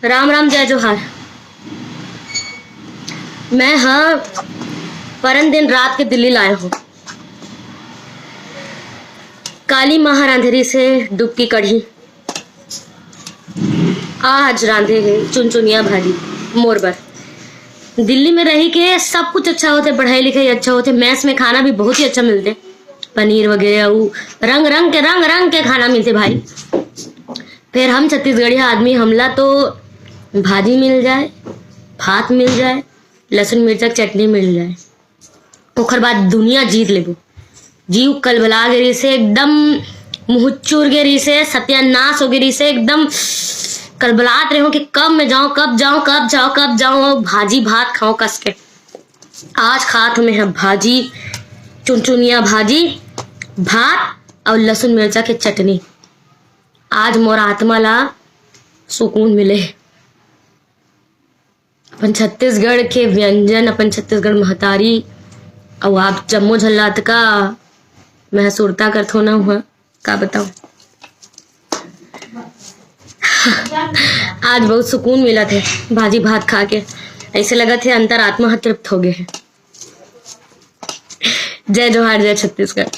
राम राम जय जोहार। मैं हाँ परम दिन रात के दिल्ली लाया हूँ। काली महारांधेरी से डुबकी कढ़ी आज रांधे गए चुनचुनिया भाजी मोरबर। दिल्ली में रही के सब कुछ अच्छा होते, पढ़ाई लिखाई अच्छा होते, मैस में खाना भी बहुत ही अच्छा मिलते, पनीर वगैरह रंग रंग के खाना मिलते भाई। फिर हम छत्तीसगढ़ी आदमी हमला तो भाजी मिल जाए, भात मिल जाए, लहसुन मिर्चा चटनी मिल जाए, ओकर बाद दुनिया जीत लेबो। जीव कलबला गिरी से एकदम मुहचुर गिरी से सत्यानाश हो गिरी से एकदम कलबलात रहो कि कब मैं जाऊं, कब जाऊं भाजी भात खाओ कस के। आज खात में है भाजी, चुनचुनिया भाजी, भात और लहसुन मिर्चा के चटनी। आज मोर आत्मा ला सुकून मिले। अपन छत्तीसगढ़ के व्यंजन, अपन छत्तीसगढ़ महतारी और आप जम्मू झल्लात का महसूरता करत हो ना हुआ का बताओ। आज बहुत सुकून मिला थे भाजी भात खा के, ऐसे लगा थे अंतर आत्मा तृप्त हो गए हैं। जय जोहार, जय छत्तीसगढ़।